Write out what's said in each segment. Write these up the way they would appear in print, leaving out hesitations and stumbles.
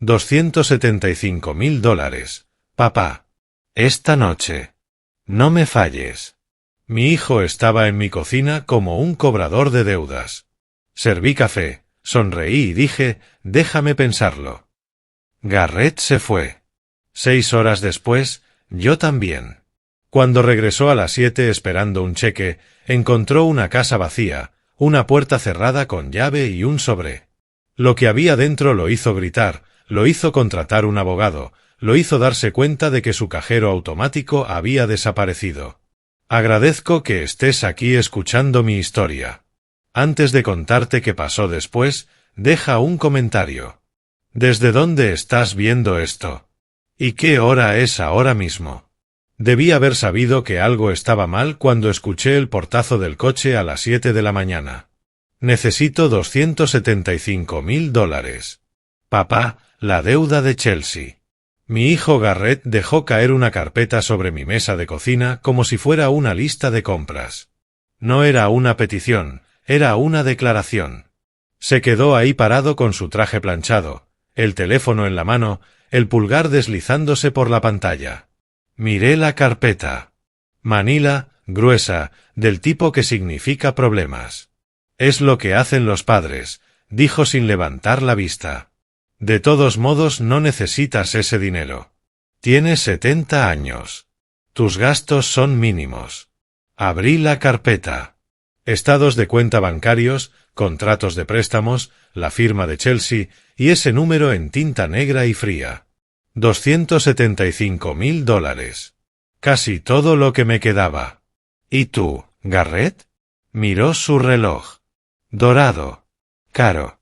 $275.000. Papá. Esta noche. No me falles. Mi hijo estaba en mi cocina como un cobrador de deudas. Serví café, sonreí y dije, déjame pensarlo. Garrett se fue. 6 horas después, yo también. Cuando regresó a las 7 esperando un cheque, encontró una casa vacía, una puerta cerrada con llave y un sobre. Lo que había dentro lo hizo gritar, lo hizo contratar un abogado, lo hizo darse cuenta de que su cajero automático había desaparecido. Agradezco que estés aquí escuchando mi historia. Antes de contarte qué pasó después, deja un comentario. ¿Desde dónde estás viendo esto? ¿Y qué hora es ahora mismo? Debí haber sabido que algo estaba mal cuando escuché el portazo del coche a las 7 de la mañana. Necesito $275.000. Papá, la deuda de Chelsea. Mi hijo Garrett dejó caer una carpeta sobre mi mesa de cocina como si fuera una lista de compras. No era una petición, era una declaración. Se quedó ahí parado con su traje planchado, el teléfono en la mano, el pulgar deslizándose por la pantalla. Miré la carpeta. Manila, gruesa, del tipo que significa problemas. Es lo que hacen los padres, dijo sin levantar la vista. De todos modos no necesitas ese dinero. Tienes 70 años. Tus gastos son mínimos. Abrí la carpeta. Estados de cuenta bancarios, contratos de préstamos, la firma de Chelsea y ese número en tinta negra y fría. $275.000. Casi todo lo que me quedaba. ¿Y tú, Garrett? Miró su reloj. Dorado. Caro.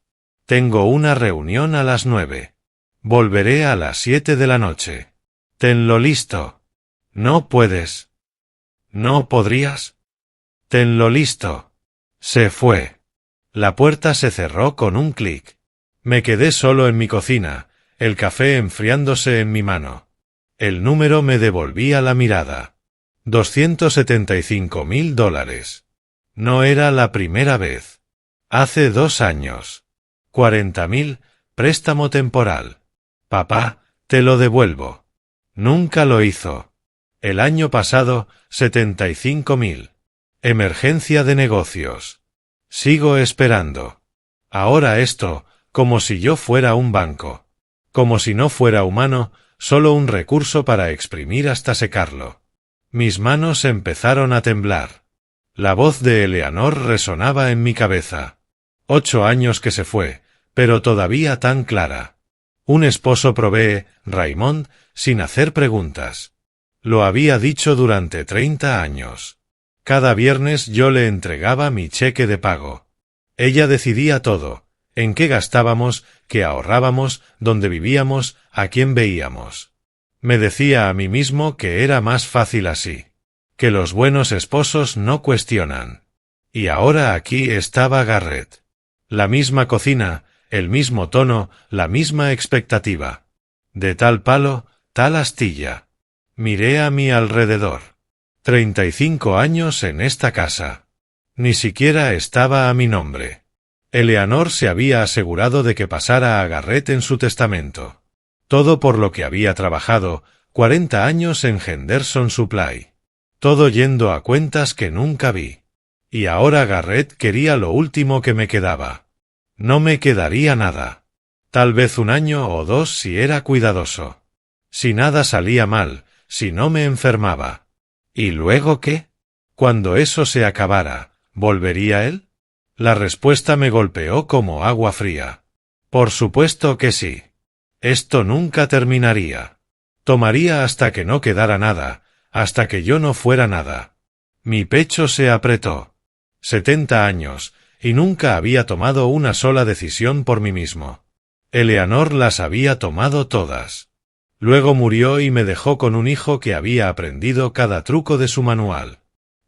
Tengo una reunión a las 9. Volveré a las 7 de la noche. Tenlo listo. No puedes. ¿No podrías? Tenlo listo. Se fue. La puerta se cerró con un clic. Me quedé solo en mi cocina, el café enfriándose en mi mano. El número me devolvía la mirada. $275.000. No era la primera vez. Hace 2 años. 40.000, préstamo temporal. Papá, te lo devuelvo. Nunca lo hizo. El año pasado, 75.000. Emergencia de negocios. Sigo esperando. Ahora esto, como si yo fuera un banco. Como si no fuera humano, solo un recurso para exprimir hasta secarlo. Mis manos empezaron a temblar. La voz de Eleanor resonaba en mi cabeza. 8 años que se fue, pero todavía tan clara. Un esposo provee, Raymond, sin hacer preguntas. Lo había dicho durante 30 años. Cada viernes yo le entregaba mi cheque de pago. Ella decidía todo, en qué gastábamos, qué ahorrábamos, dónde vivíamos, a quién veíamos. Me decía a mí mismo que era más fácil así, que los buenos esposos no cuestionan. Y ahora aquí estaba Garrett. La misma cocina, el mismo tono, la misma expectativa. De tal palo, tal astilla. Miré a mi alrededor. 35 años en esta casa. Ni siquiera estaba a mi nombre. Eleanor se había asegurado de que pasara a Garrett en su testamento. Todo por lo que había trabajado, 40 años en Henderson Supply. Todo yendo a cuentas que nunca vi. Y ahora Garrett quería lo último que me quedaba. No me quedaría nada. Tal vez 1 año o 2 si era cuidadoso. Si nada salía mal, si no me enfermaba. ¿Y luego qué? Cuando eso se acabara, ¿volvería él? La respuesta me golpeó como agua fría. Por supuesto que sí. Esto nunca terminaría. Tomaría hasta que no quedara nada, hasta que yo no fuera nada. Mi pecho se apretó. 70 años, y nunca había tomado una sola decisión por mí mismo. Eleanor las había tomado todas. Luego murió y me dejó con un hijo que había aprendido cada truco de su manual.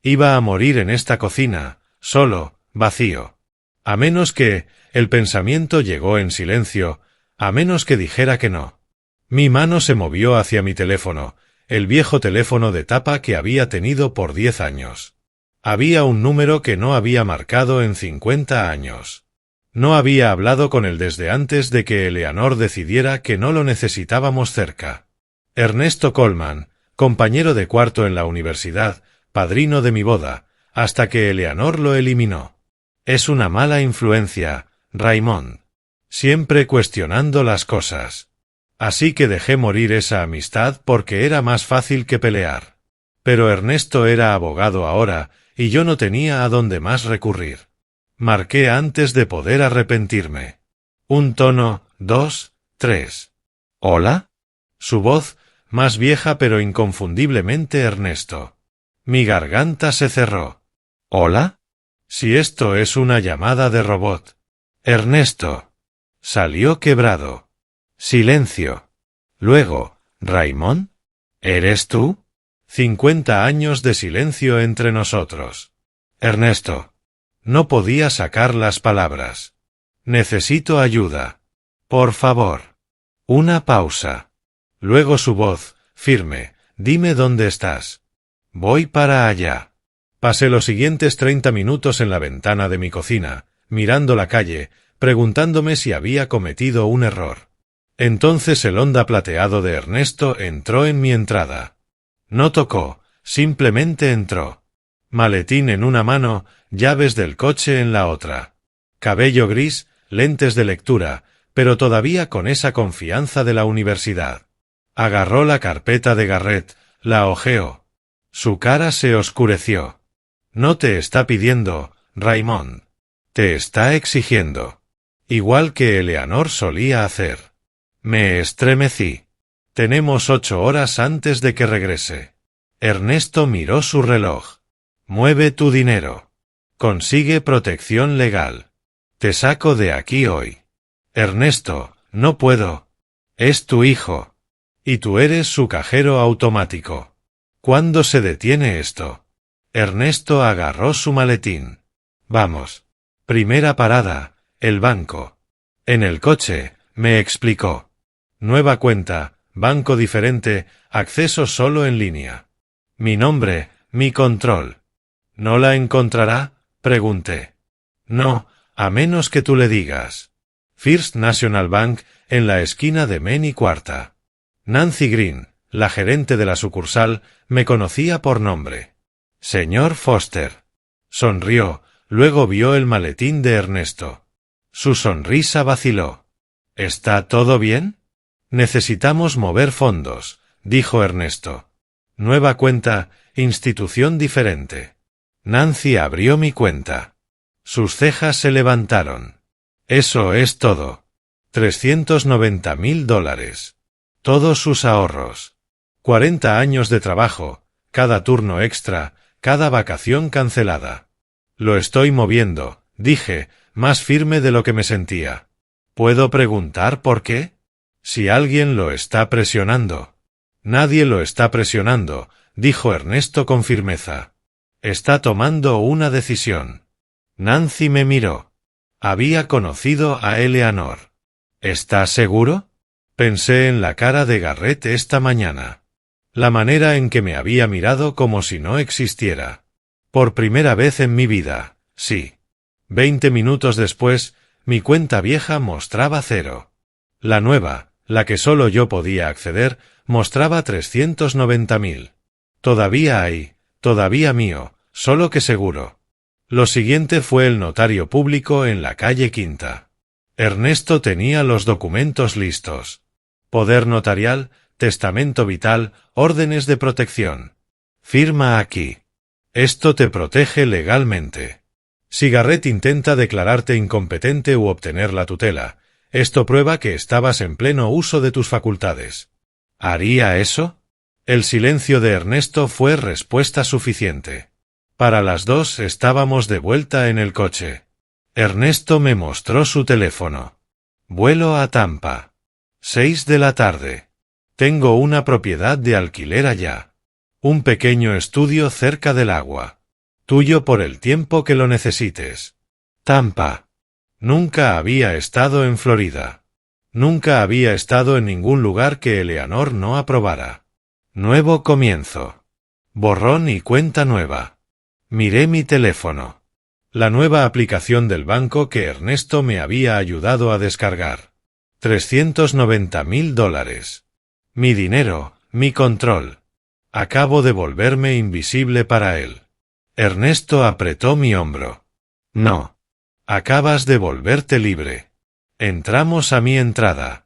Iba a morir en esta cocina, solo, vacío. A menos que, el pensamiento llegó en silencio, a menos que dijera que no. Mi mano se movió hacia mi teléfono, el viejo teléfono de tapa que había tenido por 10 años. Había un número que no había marcado en 50 años. No había hablado con él desde antes de que Eleanor decidiera que no lo necesitábamos cerca. Ernesto Coleman, compañero de cuarto en la universidad, padrino de mi boda, hasta que Eleanor lo eliminó. Es una mala influencia, Raymond. Siempre cuestionando las cosas. Así que dejé morir esa amistad porque era más fácil que pelear. Pero Ernesto era abogado ahora, y yo no tenía a dónde más recurrir. Marqué antes de poder arrepentirme. Un tono, 2, 3. ¿Hola? Su voz, más vieja pero inconfundiblemente Ernesto. Mi garganta se cerró. ¿Hola? Si esto es una llamada de robot. Ernesto. Salió quebrado. Silencio. Luego, ¿Raymond? ¿Eres tú? 50 años de silencio entre nosotros. Ernesto. No podía sacar las palabras. Necesito ayuda. Por favor. Una pausa. Luego su voz, firme. Dime dónde estás. Voy para allá. Pasé los siguientes 30 minutos en la ventana de mi cocina, mirando la calle, preguntándome si había cometido un error. Entonces el Honda plateado de Ernesto entró en mi entrada. No tocó, simplemente entró. Maletín en una mano, llaves del coche en la otra. Cabello gris, lentes de lectura, pero todavía con esa confianza de la universidad. Agarró la carpeta de Garrett, la hojeó. Su cara se oscureció. No te está pidiendo, Raymond. Te está exigiendo. Igual que Eleanor solía hacer. Me estremecí. Tenemos 8 horas antes de que regrese. Ernesto miró su reloj. Mueve tu dinero. Consigue protección legal. Te saco de aquí hoy. Ernesto, no puedo. Es tu hijo. Y tú eres su cajero automático. ¿Cuándo se detiene esto? Ernesto agarró su maletín. Vamos. Primera parada, el banco. En el coche, me explicó. Nueva cuenta, banco diferente, acceso solo en línea. Mi nombre, mi control. ¿No la encontrará? Pregunté. No, a menos que tú le digas. First National Bank, en la esquina de Main y Cuarta. Nancy Green, la gerente de la sucursal, me conocía por nombre. Señor Foster. Sonrió, luego vio el maletín de Ernesto. Su sonrisa vaciló. ¿Está todo bien? Necesitamos mover fondos, dijo Ernesto. Nueva cuenta, institución diferente. Nancy abrió mi cuenta. Sus cejas se levantaron. Eso es todo. $390,000. Todos sus ahorros. 40 años de trabajo, cada turno extra, cada vacación cancelada. Lo estoy moviendo, dije, más firme de lo que me sentía. ¿Puedo preguntar por qué? Si alguien lo está presionando. Nadie lo está presionando, dijo Ernesto con firmeza. Está tomando una decisión. Nancy me miró. Había conocido a Eleanor. ¿Estás seguro? Pensé en la cara de Garrett esta mañana. La manera en que me había mirado como si no existiera. Por primera vez en mi vida, sí. 20 minutos después, mi cuenta vieja mostraba 0. La nueva, la que solo yo podía acceder, mostraba 390,000. Todavía hay, todavía mío, solo que seguro. Lo siguiente fue el notario público en la calle Quinta. Ernesto tenía los documentos listos. Poder notarial, testamento vital, órdenes de protección. Firma aquí. Esto te protege legalmente. Si Garrett intenta declararte incompetente u obtener la tutela, esto prueba que estabas en pleno uso de tus facultades. ¿Haría eso? El silencio de Ernesto fue respuesta suficiente. Para las 2 estábamos de vuelta en el coche. Ernesto me mostró su teléfono. Vuelo a Tampa. 6 de la tarde. Tengo una propiedad de alquiler allá. Un pequeño estudio cerca del agua. Tuyo por el tiempo que lo necesites. Tampa. Nunca había estado en Florida. Nunca había estado en ningún lugar que Eleanor no aprobara. Nuevo comienzo. Borrón y cuenta nueva. Miré mi teléfono. La nueva aplicación del banco que Ernesto me había ayudado a descargar. $390.000. Mi dinero, mi control. Acabo de volverme invisible para él. Ernesto apretó mi hombro. No. Acabas de volverte libre. Entramos a mi entrada.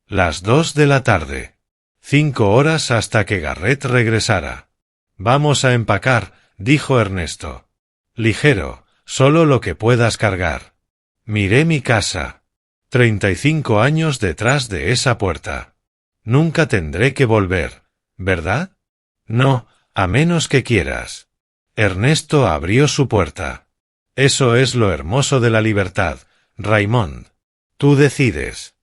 Las 2 de la tarde. 5 horas hasta que Garrett regresara. Vamos a empacar, dijo Ernesto. Ligero, solo lo que puedas cargar. Miré mi casa. 35 años detrás de esa puerta. Nunca tendré que volver, ¿verdad? No, a menos que quieras. Ernesto abrió su puerta. Eso es lo hermoso de la libertad, Raymond. Tú decides.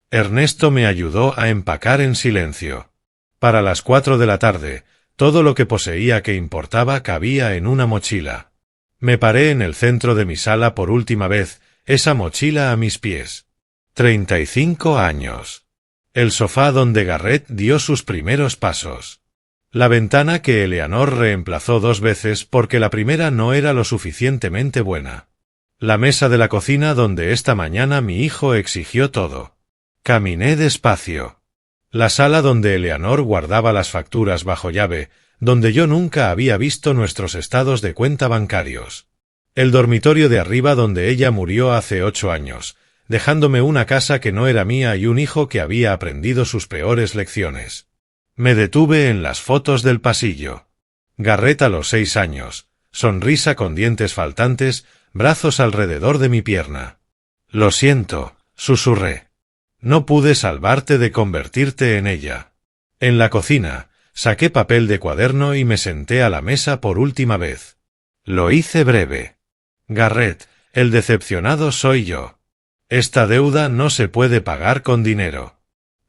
Ernesto me ayudó a empacar en silencio. Para las 4 de la tarde, todo lo que poseía que importaba cabía en una mochila. Me paré en el centro de mi sala por última vez, esa mochila a mis pies. 35 años. El sofá donde Garrett dio sus primeros pasos. La ventana que Eleanor reemplazó 2 veces porque la primera no era lo suficientemente buena. La mesa de la cocina donde esta mañana mi hijo exigió todo. Caminé despacio. La sala donde Eleanor guardaba las facturas bajo llave, donde yo nunca había visto nuestros estados de cuenta bancarios. El dormitorio de arriba donde ella murió hace 8 años, dejándome una casa que no era mía y un hijo que había aprendido sus peores lecciones. Me detuve en las fotos del pasillo. Garrett a los 6 años, sonrisa con dientes faltantes, brazos alrededor de mi pierna. Lo siento, susurré. No pude salvarte de convertirte en ella. En la cocina, saqué papel de cuaderno y me senté a la mesa por última vez. Lo hice breve. Garrett, el decepcionado soy yo. Esta deuda no se puede pagar con dinero.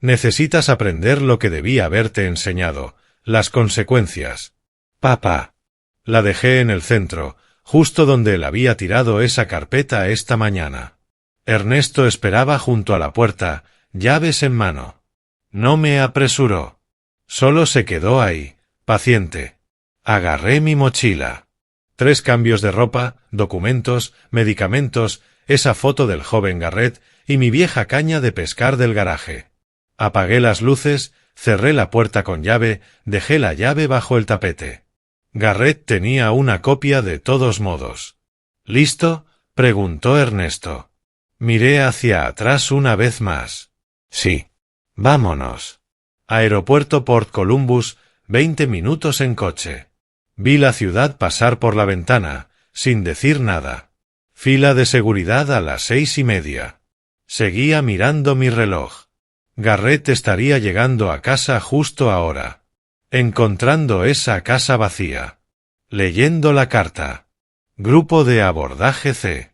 Necesitas aprender lo que debí haberte enseñado, las consecuencias. Papá. La dejé en el centro, justo donde él había tirado esa carpeta esta mañana. Ernesto esperaba junto a la puerta, llaves en mano. No me apresuró. Solo se quedó ahí, paciente. Agarré mi mochila. 3 cambios de ropa, documentos, medicamentos, esa foto del joven Garrett y mi vieja caña de pescar del garaje. Apagué las luces, cerré la puerta con llave, dejé la llave bajo el tapete. Garrett tenía una copia de todos modos. ¿Listo?, preguntó Ernesto. Miré hacia atrás una vez más. Sí. Vámonos. Aeropuerto Port Columbus, 20 minutos en coche. Vi la ciudad pasar por la ventana, sin decir nada. Fila de seguridad a las 6:30. Seguía mirando mi reloj. Garrett estaría llegando a casa justo ahora. Encontrando esa casa vacía. Leyendo la carta. Grupo de abordaje C.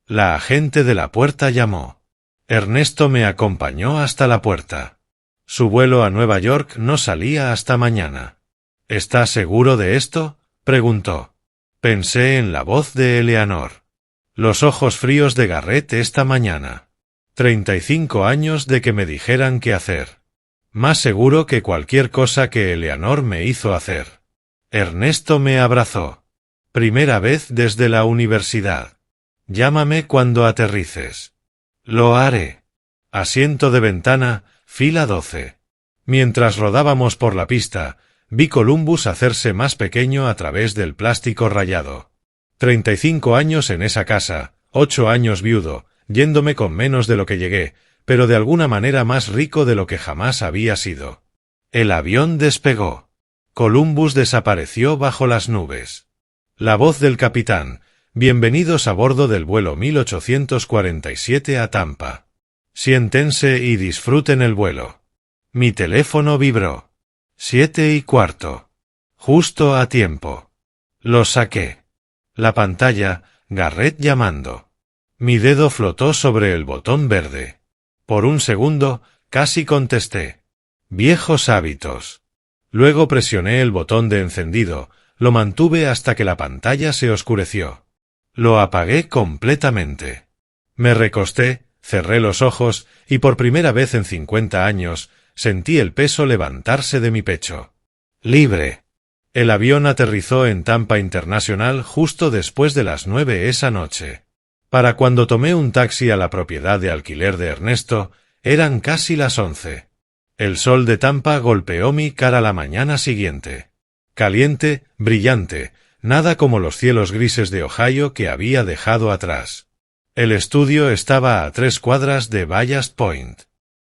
La agente de la puerta llamó. Ernesto me acompañó hasta la puerta. Su vuelo a Nueva York no salía hasta mañana. ¿Está seguro de esto?, preguntó. Pensé en la voz de Eleanor. Los ojos fríos de Garrett esta mañana. 35 años de que me dijeran qué hacer. Más seguro que cualquier cosa que Eleanor me hizo hacer. Ernesto me abrazó. Primera vez desde la universidad. Llámame cuando aterrices. Lo haré. Asiento de ventana, fila 12. Mientras rodábamos por la pista, vi Columbus hacerse más pequeño a través del plástico rayado. 35 años en esa casa, 8 años viudo, yéndome con menos de lo que llegué, pero de alguna manera más rico de lo que jamás había sido. El avión despegó. Columbus desapareció bajo las nubes. La voz del capitán: bienvenidos a bordo del vuelo 1847 a Tampa. Siéntense y disfruten el vuelo. Mi teléfono vibró. 7:15. Justo a tiempo. Lo saqué. La pantalla, Garrett llamando. Mi dedo flotó sobre el botón verde. Por un segundo, casi contesté. Viejos hábitos. Luego presioné el botón de encendido, lo mantuve hasta que la pantalla se oscureció. Lo apagué completamente. Me recosté, cerré los ojos, y por primera vez en 50 años, sentí el peso levantarse de mi pecho. Libre. El avión aterrizó en Tampa International justo después de las 9 esa noche. Para cuando tomé un taxi a la propiedad de alquiler de Ernesto, eran casi las 11. El sol de Tampa golpeó mi cara la mañana siguiente. Caliente, brillante, nada como los cielos grises de Ohio que había dejado atrás. El estudio estaba a 3 cuadras de Ballast Point.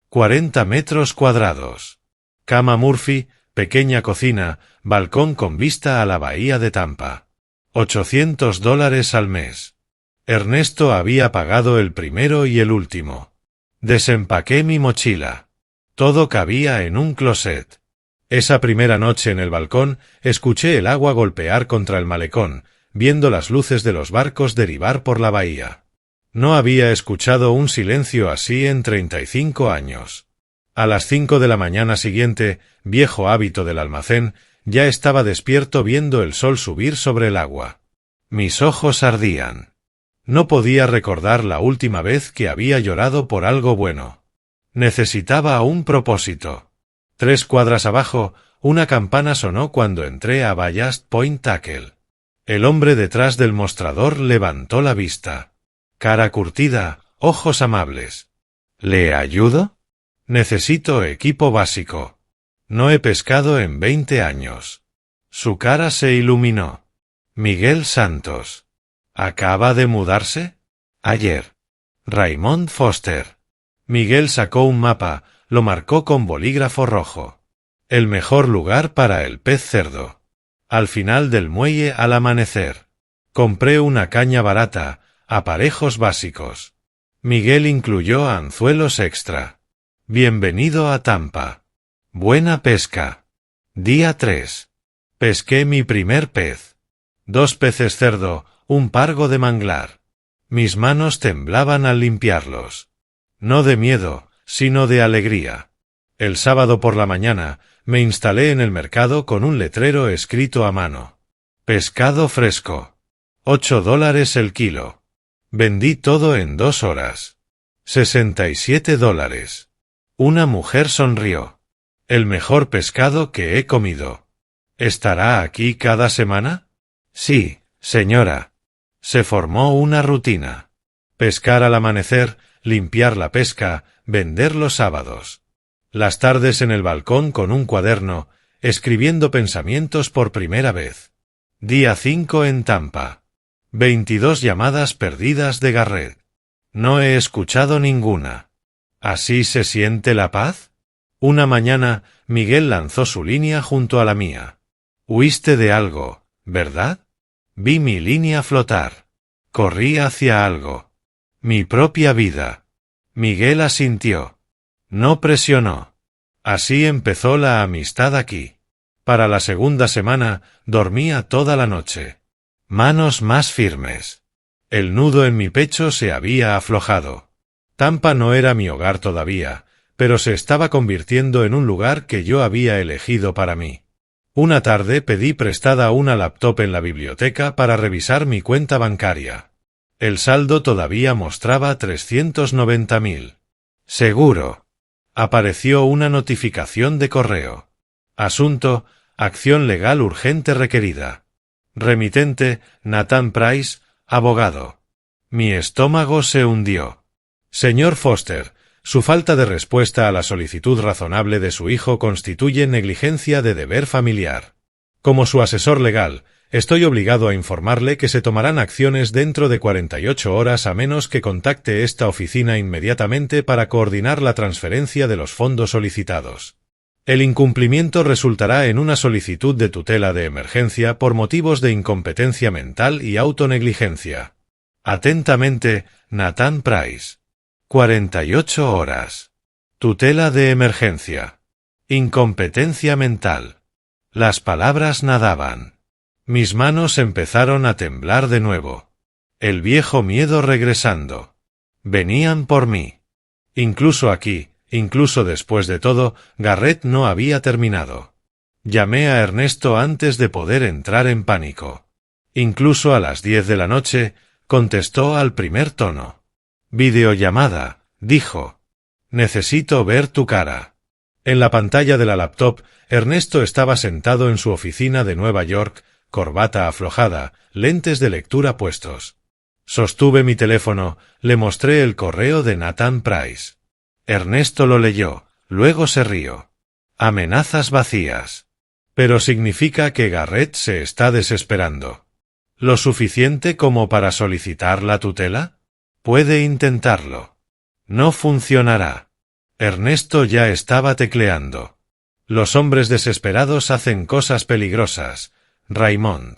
40 metros cuadrados. Cama Murphy, pequeña cocina, balcón con vista a la bahía de Tampa. $800 al mes. Ernesto había pagado el primero y el último. Desempaqué mi mochila. Todo cabía en un closet. Esa primera noche en el balcón, escuché el agua golpear contra el malecón, viendo las luces de los barcos derivar por la bahía. No había escuchado un silencio así en 35 años. A las 5 de la mañana siguiente, viejo hábito del almacén, ya estaba despierto viendo el sol subir sobre el agua. Mis ojos ardían. No podía recordar la última vez que había llorado por algo bueno. Necesitaba un propósito. 3 cuadras abajo, una campana sonó cuando entré a Ballast Point Tackle. El hombre detrás del mostrador levantó la vista. Cara curtida, ojos amables. ¿Le ayudo? Necesito equipo básico. No he pescado en 20 años. Su cara se iluminó. Miguel Santos. ¿Acaba de mudarse? Ayer. Raymond Foster. Miguel sacó un mapa, lo marcó con bolígrafo rojo. El mejor lugar para el pez cerdo. Al final del muelle al amanecer. Compré una caña barata, aparejos básicos. Miguel incluyó anzuelos extra. Bienvenido a Tampa. Buena pesca. Día 3. Pesqué mi primer pez. 2 peces cerdo, un pargo de manglar. Mis manos temblaban al limpiarlos. No de miedo, sino de alegría. El sábado por la mañana, me instalé en el mercado con un letrero escrito a mano. Pescado fresco. $8 el kilo. Vendí todo en 2 horas. $67. Una mujer sonrió. El mejor pescado que he comido. ¿Estará aquí cada semana? Sí, señora. Se formó una rutina. Pescar al amanecer, limpiar la pesca, vender los sábados. Las tardes en el balcón con un cuaderno, escribiendo pensamientos por primera vez. Día 5 en Tampa. 22 llamadas perdidas de Garrett. No he escuchado ninguna. ¿Así se siente la paz? Una mañana, Miguel lanzó su línea junto a la mía. Huiste de algo, ¿verdad? Vi mi línea flotar. Corrí hacia algo. Mi propia vida. Miguel asintió. No presionó. Así empezó la amistad aquí. Para la segunda semana, dormía toda la noche. Manos más firmes. El nudo en mi pecho se había aflojado. Tampa no era mi hogar todavía, pero se estaba convirtiendo en un lugar que yo había elegido para mí. Una tarde pedí prestada una laptop en la biblioteca para revisar mi cuenta bancaria. El saldo todavía mostraba 390.000. Seguro. Apareció una notificación de correo. Asunto: acción legal urgente requerida. Remitente: Nathan Price, abogado. Mi estómago se hundió. Señor Foster, su falta de respuesta a la solicitud razonable de su hijo constituye negligencia de deber familiar. Como su asesor legal, estoy obligado a informarle que se tomarán acciones dentro de 48 horas a menos que contacte esta oficina inmediatamente para coordinar la transferencia de los fondos solicitados. El incumplimiento resultará en una solicitud de tutela de emergencia por motivos de incompetencia mental y autonegligencia. Atentamente, Nathan Price. 48 horas. Tutela de emergencia. Incompetencia mental. Las palabras nadaban. Mis manos empezaron a temblar de nuevo. El viejo miedo regresando. Venían por mí. Incluso aquí, incluso después de todo, Garrett no había terminado. Llamé a Ernesto antes de poder entrar en pánico. Incluso a las 10 de la noche, contestó al primer tono. Videollamada, dijo. Necesito ver tu cara. En la pantalla de la laptop, Ernesto estaba sentado en su oficina de Nueva York, corbata aflojada, lentes de lectura puestos. Sostuve mi teléfono, le mostré el correo de Nathan Price. Ernesto lo leyó, luego se rió. Amenazas vacías. Pero significa que Garrett se está desesperando. ¿Lo suficiente como para solicitar la tutela? Puede intentarlo. No funcionará. Ernesto ya estaba tecleando. Los hombres desesperados hacen cosas peligrosas, Raymond.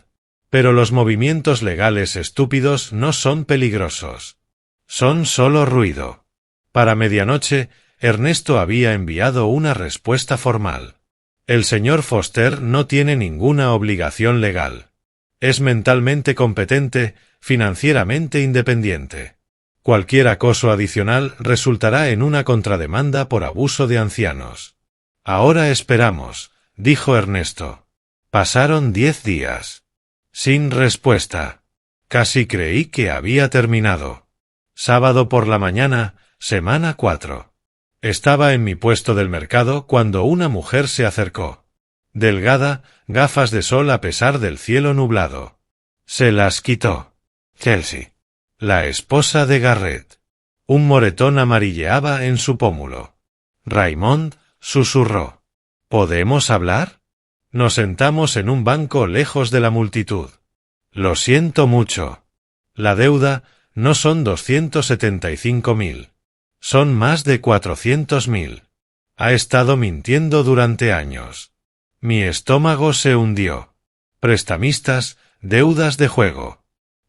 Pero los movimientos legales estúpidos no son peligrosos. Son solo ruido. Para medianoche, Ernesto había enviado una respuesta formal. El señor Foster no tiene ninguna obligación legal. Es mentalmente competente, financieramente independiente. Cualquier acoso adicional resultará en una contrademanda por abuso de ancianos. Ahora esperamos, dijo Ernesto. Pasaron 10 días. Sin respuesta. Casi creí que había terminado. Sábado por la mañana, semana 4. Estaba en mi puesto del mercado cuando una mujer se acercó. Delgada, gafas de sol a pesar del cielo nublado. Se las quitó. Chelsea. La esposa de Garrett. Un moretón amarilleaba en su pómulo. Raymond susurró. ¿Podemos hablar? Nos sentamos en un banco lejos de la multitud. Lo siento mucho. La deuda no son 275.000. Son más de 400.000. Ha estado mintiendo durante años. Mi estómago se hundió. Prestamistas, deudas de juego.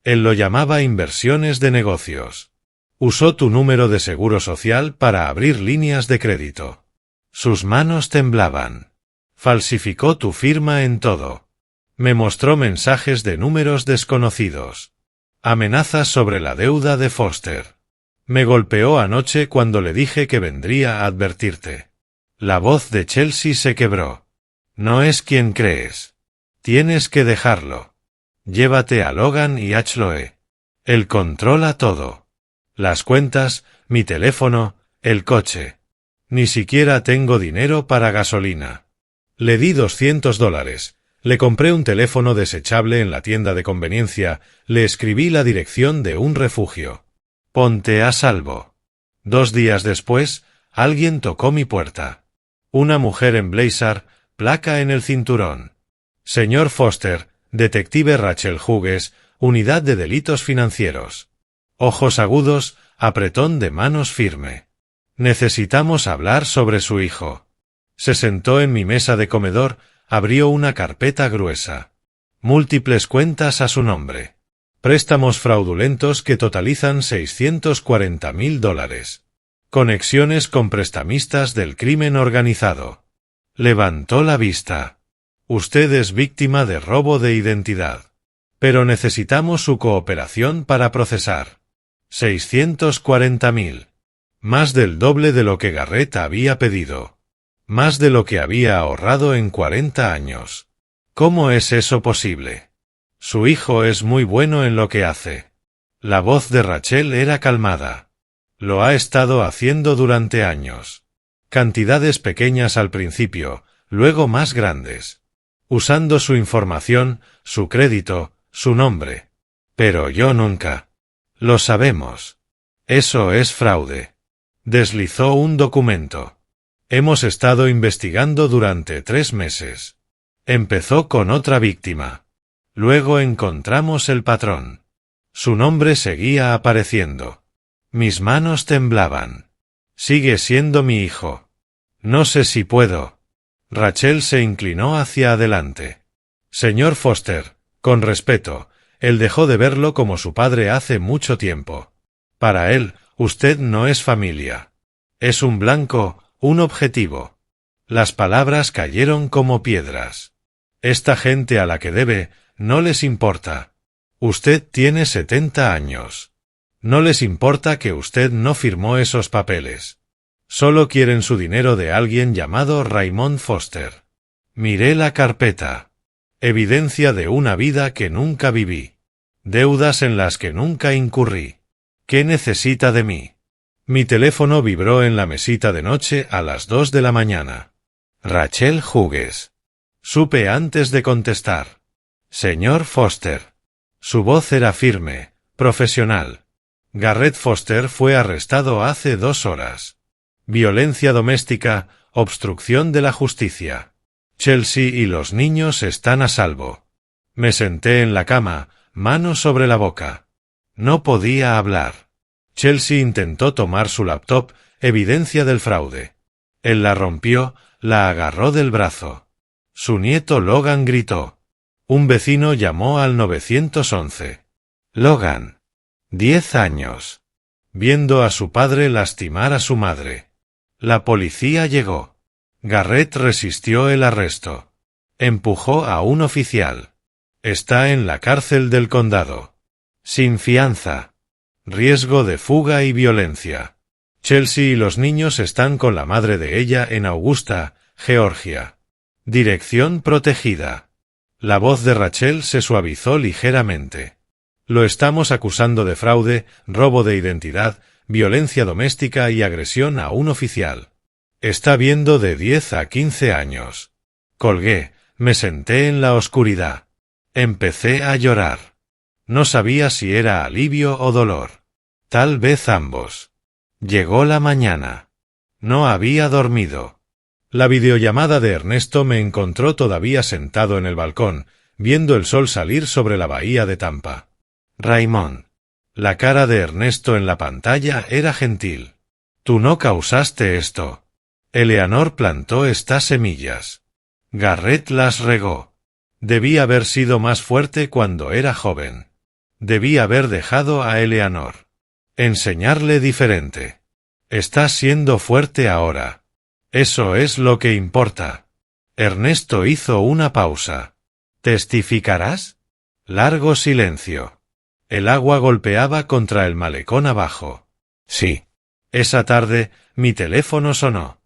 Él lo llamaba inversiones de negocios. Usó tu número de seguro social para abrir líneas de crédito. Sus manos temblaban. Falsificó tu firma en todo. Me mostró mensajes de números desconocidos. Amenazas sobre la deuda de Foster. Me golpeó anoche cuando le dije que vendría a advertirte. La voz de Chelsea se quebró. No es quien crees. Tienes que dejarlo. Llévate a Logan y a Chloe. Él controla todo. Las cuentas, mi teléfono, el coche. Ni siquiera tengo dinero para gasolina. Le di $200. Le compré un teléfono desechable en la tienda de conveniencia, le escribí la dirección de un refugio. Ponte a salvo. 2 días después, alguien tocó mi puerta. Una mujer en blazer, placa en el cinturón. Señor Foster, detective Rachel Hughes, unidad de delitos financieros. Ojos agudos, apretón de manos firme. Necesitamos hablar sobre su hijo. Se sentó en mi mesa de comedor, abrió una carpeta gruesa. Múltiples cuentas a su nombre. Préstamos fraudulentos que totalizan $640.000. Conexiones con prestamistas del crimen organizado. Levantó la vista. Usted es víctima de robo de identidad. Pero necesitamos su cooperación para procesar. 640.000. Más del doble de lo que Garrett había pedido. Más de lo que había ahorrado en 40 años. ¿Cómo es eso posible? Su hijo es muy bueno en lo que hace. La voz de Rachel era calmada. Lo ha estado haciendo durante años. Cantidades pequeñas al principio, luego más grandes. Usando su información, su crédito, su nombre. Pero yo nunca. Lo sabemos. Eso es fraude. Deslizó un documento. Hemos estado investigando durante 3 meses. Empezó con otra víctima. Luego encontramos el patrón. Su nombre seguía apareciendo. Mis manos temblaban. Sigue siendo mi hijo. No sé si puedo. Rachel se inclinó hacia adelante. Señor Foster, con respeto, él dejó de verlo como su padre hace mucho tiempo. Para él, usted no es familia. Es un blanco, un objetivo. Las palabras cayeron como piedras. Esta gente a la que debe, no les importa. Usted tiene 70 años. No les importa que usted no firmó esos papeles. Solo quieren su dinero de alguien llamado Raymond Foster. Miré la carpeta. Evidencia de una vida que nunca viví. Deudas en las que nunca incurrí. ¿Qué necesita de mí? Mi teléfono vibró en la mesita de noche a las 2 de la mañana. Rachel Hughes. Supe antes de contestar. Señor Foster. Su voz era firme, profesional. Garrett Foster fue arrestado hace 2 horas. Violencia doméstica, obstrucción de la justicia. Chelsea y los niños están a salvo. Me senté en la cama, mano sobre la boca. No podía hablar. Chelsea intentó tomar su laptop, evidencia del fraude. Él la rompió, la agarró del brazo. Su nieto Logan gritó. Un vecino llamó al 911. Logan. 10 años. Viendo a su padre lastimar a su madre. La policía llegó. Garrett resistió el arresto. Empujó a un oficial. Está en la cárcel del condado. Sin fianza. Riesgo de fuga y violencia. Chelsea y los niños están con la madre de ella en Augusta, Georgia. Dirección protegida. La voz de Rachel se suavizó ligeramente. Lo estamos acusando de fraude, robo de identidad, violencia doméstica y agresión a un oficial. Está viendo de 10 a 15 años. Colgué, me senté en la oscuridad. Empecé a llorar. No sabía si era alivio o dolor. Tal vez ambos. Llegó la mañana. No había dormido. La videollamada de Ernesto me encontró todavía sentado en el balcón, viendo el sol salir sobre la bahía de Tampa. Raymond. La cara de Ernesto en la pantalla era gentil. Tú no causaste esto. Eleanor plantó estas semillas. Garrett las regó. Debí haber sido más fuerte cuando era joven. Debí haber dejado a Eleanor. Enseñarle diferente. Estás siendo fuerte ahora. Eso es lo que importa. Ernesto hizo una pausa. ¿Testificarás? Largo silencio. El agua golpeaba contra el malecón abajo. Sí. Esa tarde, mi teléfono sonó.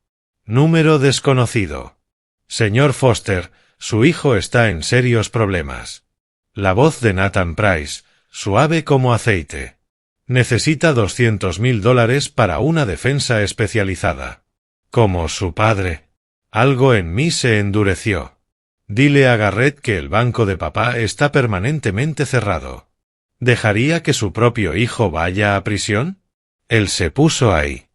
Número desconocido. Señor Foster, su hijo está en serios problemas. La voz de Nathan Price, suave como aceite. Necesita $200,000 para una defensa especializada. Como su padre. Algo en mí se endureció. Dile a Garrett que el banco de papá está permanentemente cerrado. ¿Dejaría que su propio hijo vaya a prisión? Él se puso ahí.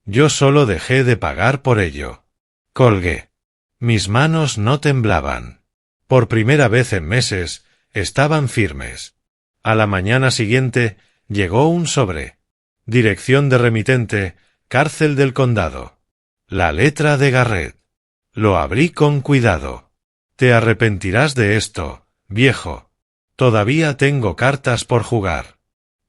Yo solo dejé de pagar por ello. Colgué. Mis manos no temblaban. Por primera vez en meses, estaban firmes. A la mañana siguiente, llegó un sobre. Dirección de remitente, cárcel del condado. La letra de Garrett. Lo abrí con cuidado. Te arrepentirás de esto, viejo. Todavía tengo cartas por jugar.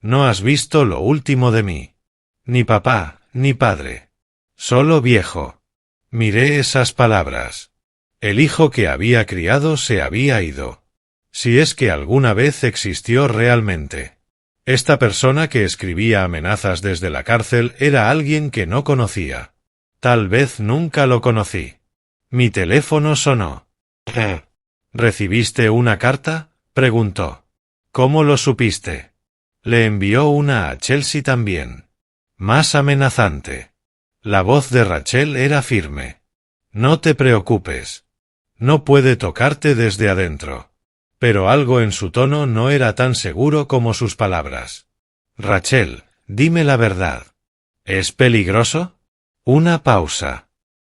No has visto lo último de mí. Ni papá, ni padre. Solo viejo. Miré esas palabras. El hijo que había criado se había ido. Si es que alguna vez existió realmente. Esta persona que escribía amenazas desde la cárcel era alguien que no conocía. Tal vez nunca lo conocí. Mi teléfono sonó. ¿Recibiste una carta? Preguntó. ¿Cómo lo supiste? Le envió una a Chelsea también. Más amenazante. La voz de Rachel era firme. No te preocupes. No puede tocarte desde adentro. Pero algo en su tono no era tan seguro como sus palabras. Rachel, dime la verdad. ¿Es peligroso? Una pausa.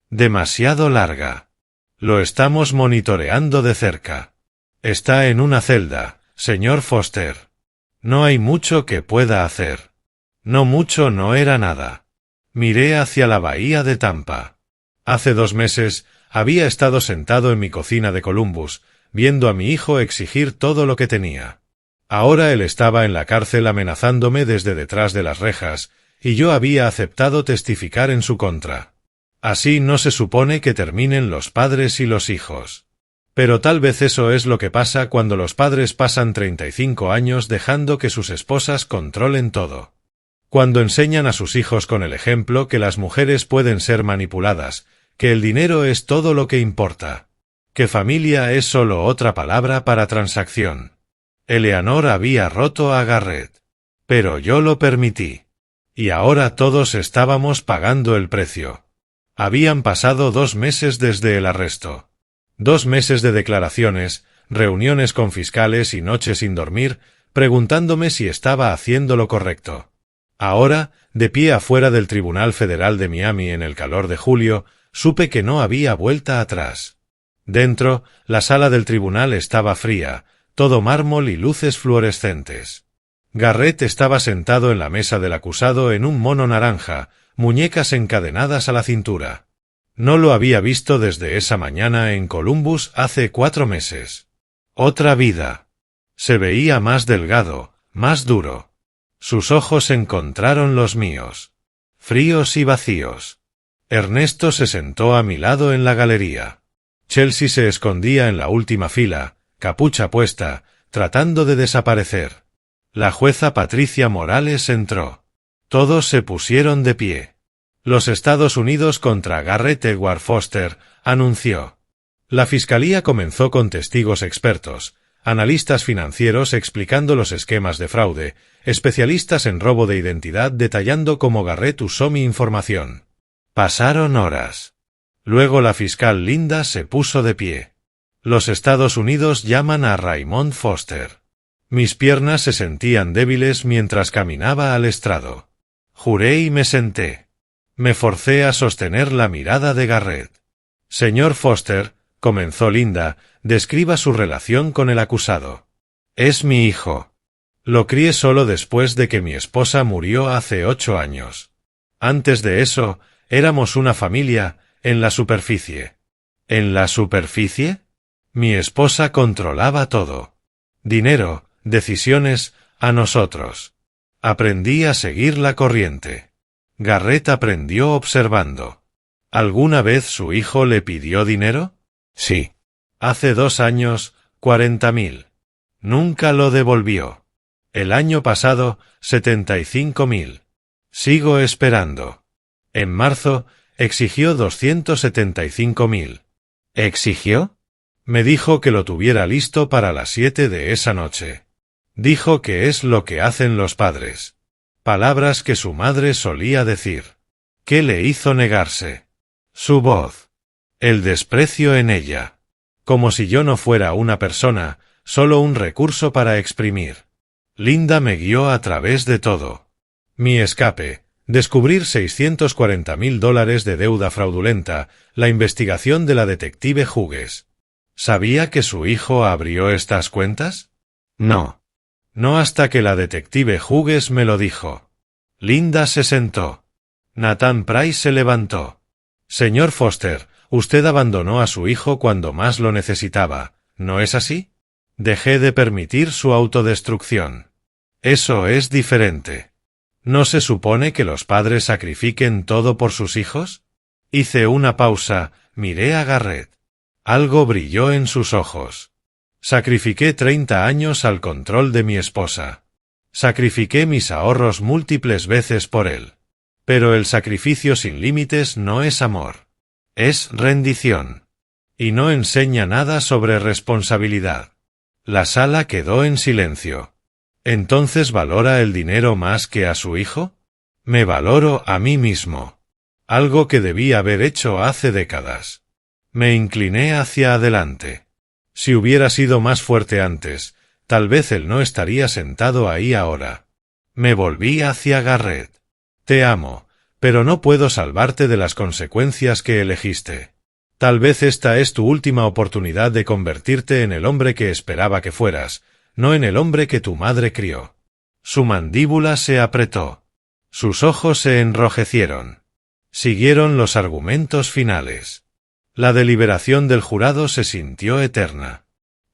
Demasiado larga. Lo estamos monitoreando de cerca. Está en una celda, señor Foster. No hay mucho que pueda hacer. No mucho no era nada. Miré hacia la bahía de Tampa. Hace 2 meses, había estado sentado en mi cocina de Columbus, viendo a mi hijo exigir todo lo que tenía. Ahora él estaba en la cárcel amenazándome desde detrás de las rejas, y yo había aceptado testificar en su contra. Así no se supone que terminen los padres y los hijos. Pero tal vez eso es lo que pasa cuando los padres pasan 35 años dejando que sus esposas controlen todo. Cuando enseñan a sus hijos con el ejemplo que las mujeres pueden ser manipuladas, que el dinero es todo lo que importa, que familia es solo otra palabra para transacción. Eleanor había roto a Garrett. Pero yo lo permití. Y ahora todos estábamos pagando el precio. Habían pasado 2 meses desde el arresto. 2 meses de declaraciones, reuniones con fiscales y noches sin dormir, preguntándome si estaba haciendo lo correcto. Ahora, de pie afuera del Tribunal Federal de Miami en el calor de julio, supe que no había vuelta atrás. Dentro, la sala del tribunal estaba fría, todo mármol y luces fluorescentes. Garrett estaba sentado en la mesa del acusado en un mono naranja, muñecas encadenadas a la cintura. No lo había visto desde esa mañana en Columbus hace 4 meses. Otra vida. Se veía más delgado, más duro. Sus ojos encontraron los míos. Fríos y vacíos. Ernesto se sentó a mi lado en la galería. Chelsea se escondía en la última fila, capucha puesta, tratando de desaparecer. La jueza Patricia Morales entró. Todos se pusieron de pie. Los Estados Unidos contra Garrett Edward Foster, anunció. La fiscalía comenzó con testigos expertos, analistas financieros explicando los esquemas de fraude, especialistas en robo de identidad detallando cómo Garrett usó mi información. Pasaron horas. Luego la fiscal Linda se puso de pie. Los Estados Unidos llaman a Raymond Foster. Mis piernas se sentían débiles mientras caminaba al estrado. Juré y me senté. Me forcé a sostener la mirada de Garrett. Señor Foster, comenzó Linda, describa su relación con el acusado. Es mi hijo. Lo crié solo después de que mi esposa murió hace 8 años. Antes de eso, éramos una familia, en la superficie. ¿En la superficie? Mi esposa controlaba todo. Dinero, decisiones, a nosotros. Aprendí a seguir la corriente. Garrett aprendió observando. ¿Alguna vez su hijo le pidió dinero? Sí. Hace 2 años, 40.000. Nunca lo devolvió. El año pasado, 75.000. Sigo esperando. En marzo, exigió 275.000. ¿Exigió? Me dijo que lo tuviera listo para las 7 de esa noche. Dijo que es lo que hacen los padres. Palabras que su madre solía decir. ¿Qué le hizo negarse? Su voz. El desprecio en ella. Como si yo no fuera una persona, solo un recurso para exprimir. Linda me guió a través de todo. Mi escape, descubrir $640.000 de deuda fraudulenta, la investigación de la detective Hughes. ¿Sabía que su hijo abrió estas cuentas? No. No hasta que la detective Hughes me lo dijo. Linda se sentó. Nathan Price se levantó. Señor Foster, usted abandonó a su hijo cuando más lo necesitaba, ¿no es así? Dejé de permitir su autodestrucción. Eso es diferente. ¿No se supone que los padres sacrifiquen todo por sus hijos? Hice una pausa, miré a Garrett. Algo brilló en sus ojos. Sacrifiqué 30 años al control de mi esposa. Sacrifiqué mis ahorros múltiples veces por él. Pero el sacrificio sin límites no es amor. Es rendición. Y no enseña nada sobre responsabilidad. La sala quedó en silencio. ¿Entonces valora el dinero más que a su hijo? Me valoro a mí mismo. Algo que debí haber hecho hace décadas. Me incliné hacia adelante. Si hubiera sido más fuerte antes, tal vez él no estaría sentado ahí ahora. Me volví hacia Garrett. Te amo, pero no puedo salvarte de las consecuencias que elegiste. Tal vez esta es tu última oportunidad de convertirte en el hombre que esperaba que fueras, no en el hombre que tu madre crió. Su mandíbula se apretó. Sus ojos se enrojecieron. Siguieron los argumentos finales. La deliberación del jurado se sintió eterna.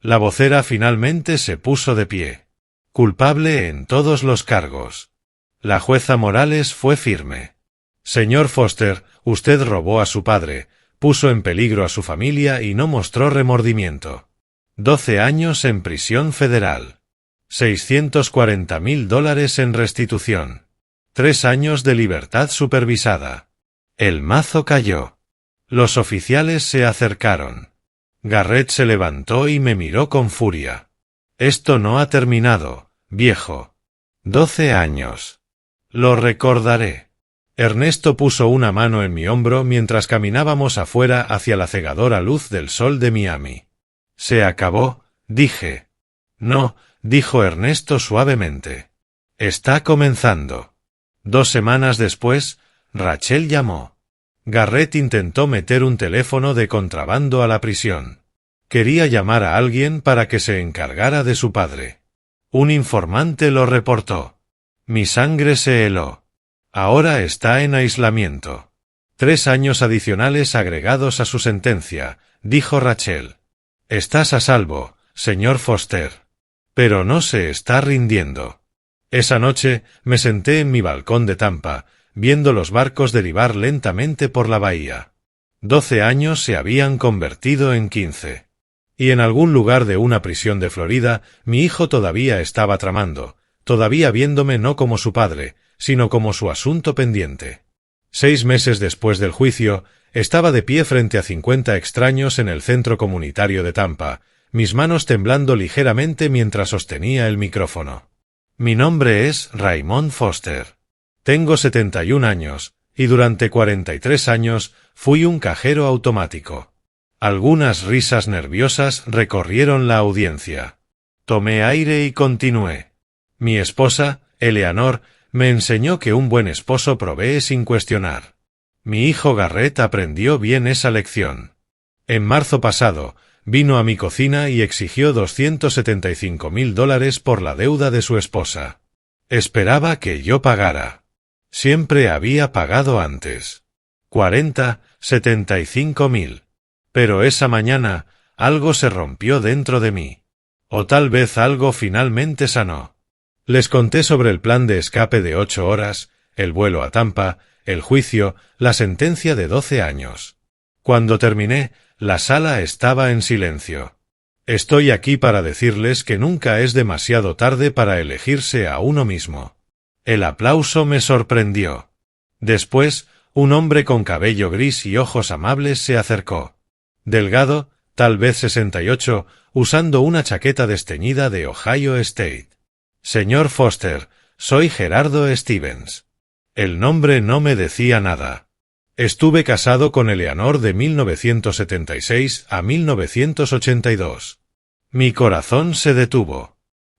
La vocera finalmente se puso de pie. Culpable en todos los cargos. La jueza Morales fue firme. Señor Foster, usted robó a su padre, puso en peligro a su familia y no mostró remordimiento. 12 años en prisión federal. $640.000 en restitución. 3 años de libertad supervisada. El mazo cayó. Los oficiales se acercaron. Garrett se levantó y me miró con furia. Esto no ha terminado, viejo. 12 años. Lo recordaré. Ernesto puso una mano en mi hombro mientras caminábamos afuera hacia la cegadora luz del sol de Miami. «¿Se acabó?», dije. «No», dijo Ernesto suavemente. «Está comenzando». 2 semanas después, Rachel llamó. Garrett intentó meter un teléfono de contrabando a la prisión. Quería llamar a alguien para que se encargara de su padre. Un informante lo reportó. Mi sangre se heló. Ahora está en aislamiento. 3 años adicionales agregados a su sentencia, dijo Rachel. Estás a salvo, señor Foster. Pero no se está rindiendo. Esa noche me senté en mi balcón de Tampa, viendo los barcos derivar lentamente por la bahía. 12 años se habían convertido en 15. Y en algún lugar de una prisión de Florida, mi hijo todavía estaba tramando, todavía viéndome no como su padre, sino como su asunto pendiente. 6 meses después del juicio, estaba de pie frente a 50 extraños en el centro comunitario de Tampa, mis manos temblando ligeramente mientras sostenía el micrófono. Mi nombre es Raymond Foster. Tengo 71 años, y durante 43 años fui un cajero automático. Algunas risas nerviosas recorrieron la audiencia. Tomé aire y continué. Mi esposa, Eleanor, me enseñó que un buen esposo provee sin cuestionar. Mi hijo Garrett aprendió bien esa lección. En marzo pasado, vino a mi cocina y exigió $275,000 por la deuda de su esposa. Esperaba que yo pagara. Siempre había pagado antes. 75,000. Pero esa mañana, algo se rompió dentro de mí. O tal vez algo finalmente sanó. Les conté sobre el plan de escape de 8 horas, el vuelo a Tampa, el juicio, la sentencia de 12 años. Cuando terminé, la sala estaba en silencio. Estoy aquí para decirles que nunca es demasiado tarde para elegirse a uno mismo. El aplauso me sorprendió. Después, un hombre con cabello gris y ojos amables se acercó. Delgado, tal vez 68, usando una chaqueta desteñida de Ohio State. Señor Foster, soy Gerardo Stevens. El nombre no me decía nada. Estuve casado con Eleanor de 1976 a 1982. Mi corazón se detuvo.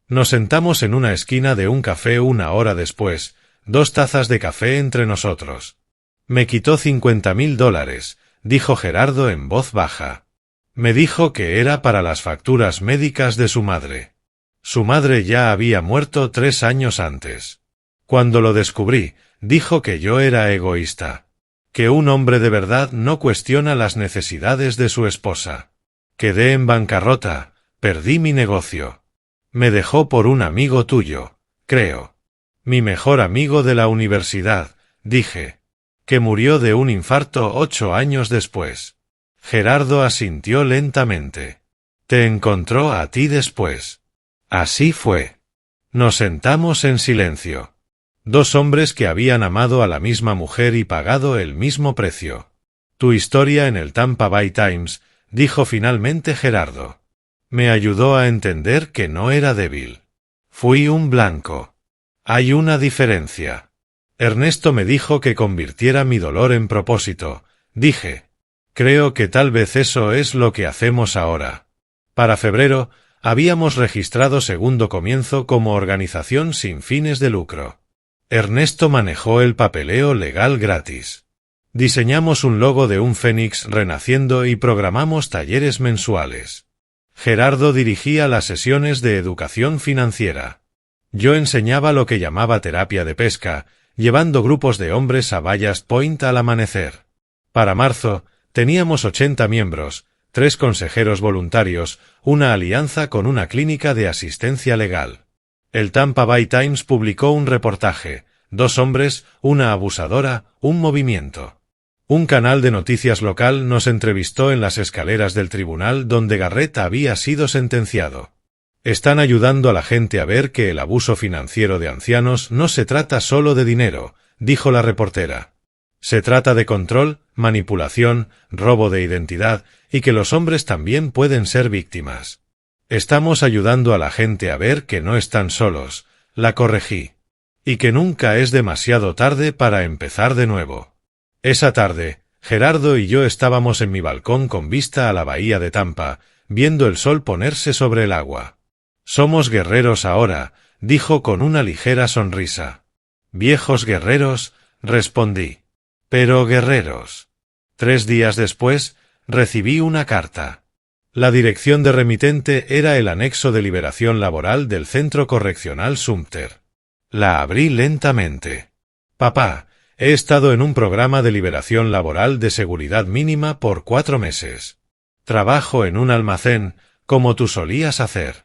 Nos sentamos en una esquina de un café 1 hora después, 2 tazas de café entre nosotros. Me quitó $50,000, dijo Gerardo en voz baja. Me dijo que era para las facturas médicas de su madre. Su madre ya había muerto 3 años antes. Cuando lo descubrí, dijo que yo era egoísta. Que un hombre de verdad no cuestiona las necesidades de su esposa. Quedé en bancarrota, perdí mi negocio. Me dejó por un amigo tuyo, creo. Mi mejor amigo de la universidad, dije. Que murió de un infarto 8 años después. Gerardo asintió lentamente. Te encontró a ti después. Así fue. Nos sentamos en silencio. 2 hombres que habían amado a la misma mujer y pagado el mismo precio. Tu historia en el Tampa Bay Times, dijo finalmente Gerardo. Me ayudó a entender que no era débil. Fui un blanco. Hay una diferencia. Ernesto me dijo que convirtiera mi dolor en propósito, dije. Creo que tal vez eso es lo que hacemos ahora. Para febrero, habíamos registrado Segundo Comienzo como organización sin fines de lucro. Ernesto manejó el papeleo legal gratis. Diseñamos un logo de un fénix renaciendo y programamos talleres mensuales. Gerardo dirigía las sesiones de educación financiera. Yo enseñaba lo que llamaba terapia de pesca, llevando grupos de hombres a Ballast Point al amanecer. Para marzo, teníamos 80 miembros, 3 consejeros voluntarios, una alianza con una clínica de asistencia legal. El Tampa Bay Times publicó un reportaje, 2 hombres, una abusadora, un movimiento. Un canal de noticias local nos entrevistó en las escaleras del tribunal donde Garrett había sido sentenciado. Están ayudando a la gente a ver que el abuso financiero de ancianos no se trata solo de dinero, dijo la reportera. Se trata de control, manipulación, robo de identidad, y que los hombres también pueden ser víctimas. Estamos ayudando a la gente a ver que no están solos, la corregí. y que nunca es demasiado tarde para empezar de nuevo. Esa tarde, Gerardo y yo estábamos en mi balcón con vista a la bahía de Tampa, viendo el sol ponerse sobre el agua. Somos guerreros ahora, dijo con una ligera sonrisa. Viejos guerreros, respondí. Pero guerreros. 3 días después, recibí una carta. La dirección de remitente era el anexo de liberación laboral del Centro Correccional Sumter. La abrí lentamente. Papá, he estado en un programa de liberación laboral de seguridad mínima por 4 meses. Trabajo en un almacén, como tú solías hacer.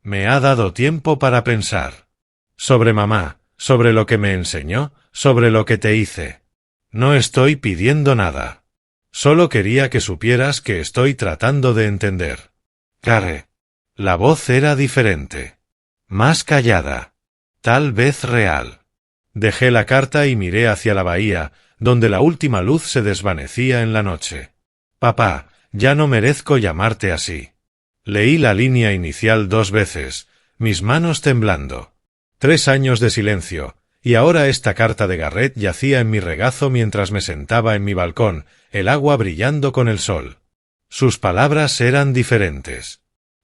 Me ha dado tiempo para pensar. Sobre mamá, sobre lo que me enseñó, sobre lo que te hice. No estoy pidiendo nada. Solo quería que supieras que estoy tratando de entender. Care. La voz era diferente. Más callada. Tal vez real. Dejé la carta y miré hacia la bahía, donde la última luz se desvanecía en la noche. Papá, ya no merezco llamarte así. Leí la línea inicial 2 veces, mis manos temblando. 3 años de silencio, y ahora esta carta de Garrett yacía en mi regazo mientras me sentaba en mi balcón, el agua brillando con el sol. Sus palabras eran diferentes.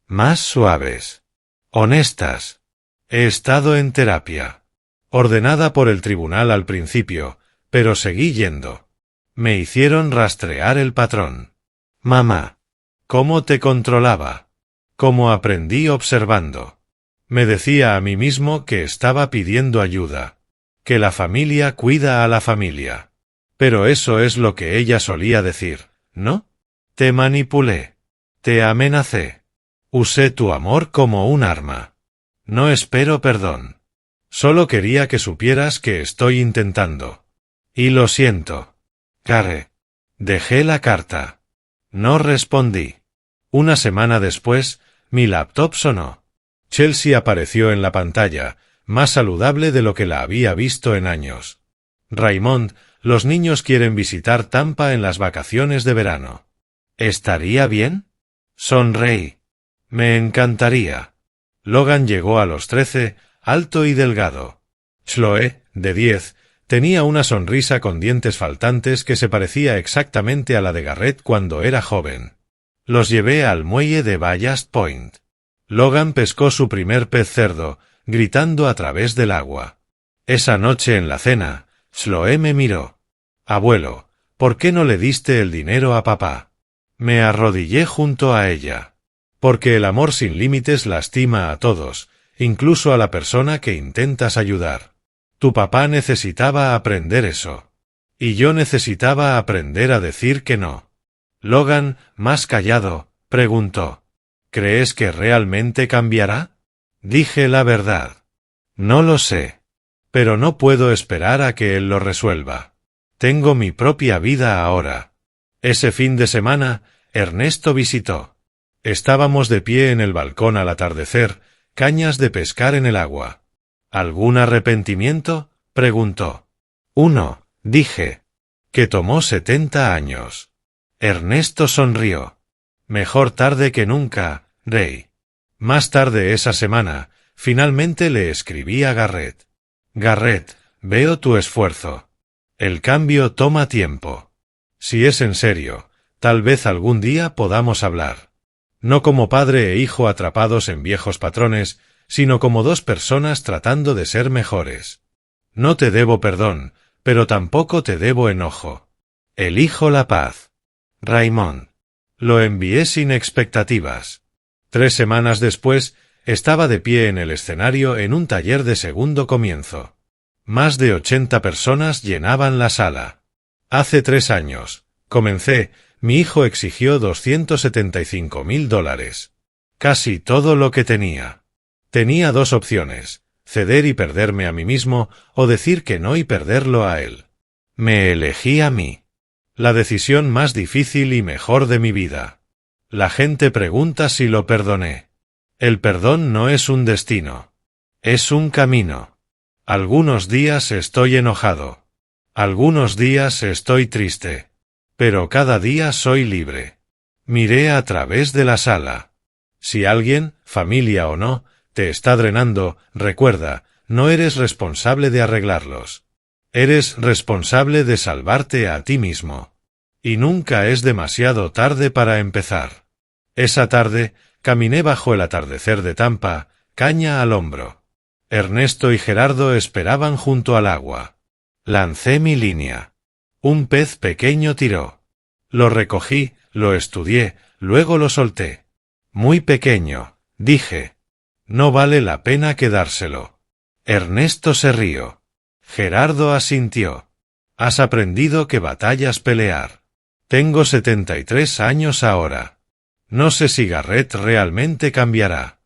Más suaves. Honestas. He estado en terapia. Ordenada por el tribunal al principio, pero seguí yendo. Me hicieron rastrear el patrón. Mamá. ¿Cómo te controlaba? ¿Cómo aprendí observando? Me decía a mí mismo que estaba pidiendo ayuda. Que la familia cuida a la familia. Pero eso es lo que ella solía decir, ¿no? Te manipulé. Te amenacé. Usé tu amor como un arma. No espero perdón. Solo quería que supieras que estoy intentando. Y lo siento. Care. Dejé la carta. No respondí. Una semana después, mi laptop sonó. Chelsea apareció en la pantalla, más saludable de lo que la había visto en años. Raymond, los niños quieren visitar Tampa en las vacaciones de verano. ¿Estaría bien? Sonreí. Me encantaría. Logan llegó a los 13, alto y delgado. Chloe, de 10, tenía una sonrisa con dientes faltantes que se parecía exactamente a la de Garrett cuando era joven. Los llevé al muelle de Ballast Point. Logan pescó su primer pez cerdo, gritando a través del agua. Esa noche en la cena, Chloe me miró. Abuelo, ¿por qué no le diste el dinero a papá? Me arrodillé junto a ella. Porque el amor sin límites lastima a todos, incluso a la persona que intentas ayudar. Tu papá necesitaba aprender eso. Y yo necesitaba aprender a decir que no. Logan, más callado, preguntó. ¿Crees que realmente cambiará? Dije la verdad. No lo sé. Pero no puedo esperar a que él lo resuelva. Tengo mi propia vida ahora. Ese fin de semana, Ernesto visitó. Estábamos de pie en el balcón al atardecer, cañas de pescar en el agua. ¿Algún arrepentimiento? Preguntó. Uno, dije. Que tomó 70 años. Ernesto sonrió. Mejor tarde que nunca, Rey. Más tarde esa semana, finalmente le escribí a Garrett. Garrett, veo tu esfuerzo. El cambio toma tiempo. Si es en serio, tal vez algún día podamos hablar. No como padre e hijo atrapados en viejos patrones, sino como 2 personas tratando de ser mejores. No te debo perdón, pero tampoco te debo enojo. Elijo la paz. Raymond. Lo envié sin expectativas. 3 semanas después, estaba de pie en el escenario en un taller de segundo comienzo. Más de 80 personas llenaban la sala. Hace 3 años, comencé, mi hijo exigió $275,000. Casi todo lo que tenía. Tenía 2 opciones, ceder y perderme a mí mismo, o decir que no y perderlo a él. Me elegí a mí. La decisión más difícil y mejor de mi vida. La gente pregunta si lo perdoné. El perdón no es un destino. Es un camino. Algunos días estoy enojado. Algunos días estoy triste. Pero cada día soy libre. Miré a través de la sala. Si alguien, familia o no, te está drenando, recuerda, no eres responsable de arreglarlos. Eres responsable de salvarte a ti mismo. Y nunca es demasiado tarde para empezar. Esa tarde, caminé bajo el atardecer de Tampa, caña al hombro. Ernesto y Gerardo esperaban junto al agua. Lancé mi línea. Un pez pequeño tiró. Lo recogí, lo estudié, luego lo solté. Muy pequeño, dije. No vale la pena quedárselo. Ernesto se rió. Gerardo asintió. Has aprendido que batallas pelear. Tengo 73 años ahora. No sé si Garrett realmente cambiará.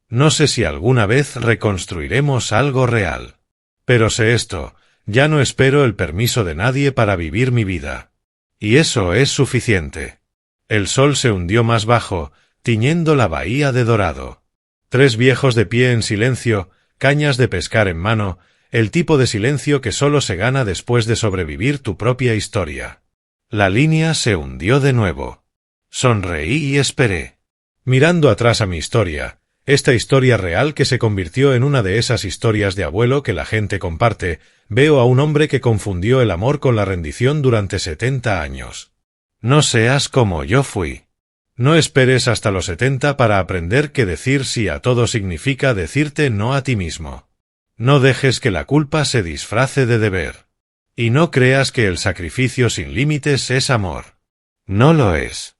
No sé si alguna vez reconstruiremos algo real. Pero sé esto, ya no espero el permiso de nadie para vivir mi vida. Y eso es suficiente. El sol se hundió más bajo, tiñendo la bahía de dorado. 3 viejos de pie en silencio, cañas de pescar en mano, el tipo de silencio que solo se gana después de sobrevivir tu propia historia. La línea se hundió de nuevo. Sonreí y esperé. Mirando atrás a mi historia, esta historia real que se convirtió en una de esas historias de abuelo que la gente comparte, veo a un hombre que confundió el amor con la rendición durante 70 años. No seas como yo fui. No esperes hasta los 70 para aprender que decir sí a todo significa decirte no a ti mismo. No dejes que la culpa se disfrace de deber. Y no creas que el sacrificio sin límites es amor. No lo es.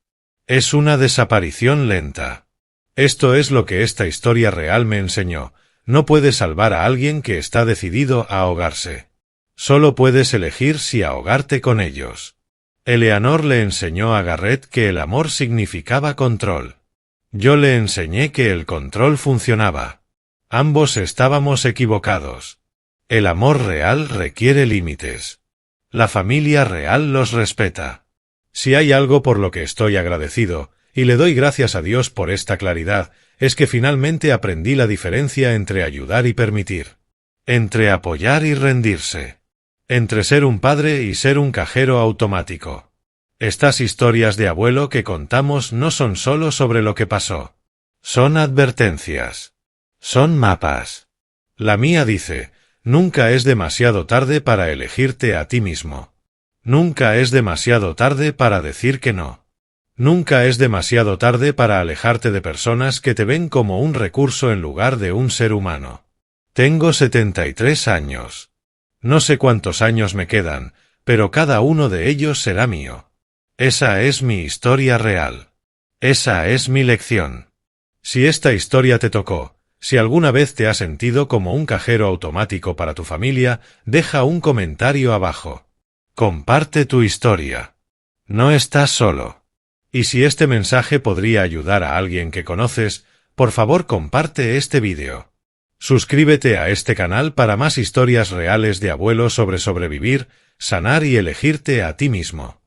Es una desaparición lenta. Esto es lo que esta historia real me enseñó. No puedes salvar a alguien que está decidido a ahogarse. Solo puedes elegir si ahogarte con ellos. Eleanor le enseñó a Garrett que el amor significaba control. Yo le enseñé que el control funcionaba. Ambos estábamos equivocados. El amor real requiere límites. La familia real los respeta. Si hay algo por lo que estoy agradecido, y le doy gracias a Dios por esta claridad, es que finalmente aprendí la diferencia entre ayudar y permitir. Entre apoyar y rendirse. Entre ser un padre y ser un cajero automático. Estas historias de abuelo que contamos no son solo sobre lo que pasó. Son advertencias. Son mapas. La mía dice, nunca es demasiado tarde para elegirte a ti mismo. Nunca es demasiado tarde para decir que no. Nunca es demasiado tarde para alejarte de personas que te ven como un recurso en lugar de un ser humano. Tengo 73 años. No sé cuántos años me quedan, pero cada uno de ellos será mío. Esa es mi historia real. Esa es mi lección. Si esta historia te tocó, si alguna vez te has sentido como un cajero automático para tu familia, deja un comentario abajo. Comparte tu historia. No estás solo. Y si este mensaje podría ayudar a alguien que conoces, por favor comparte este vídeo. Suscríbete a este canal para más historias reales de abuelos sobre sobrevivir, sanar y elegirte a ti mismo.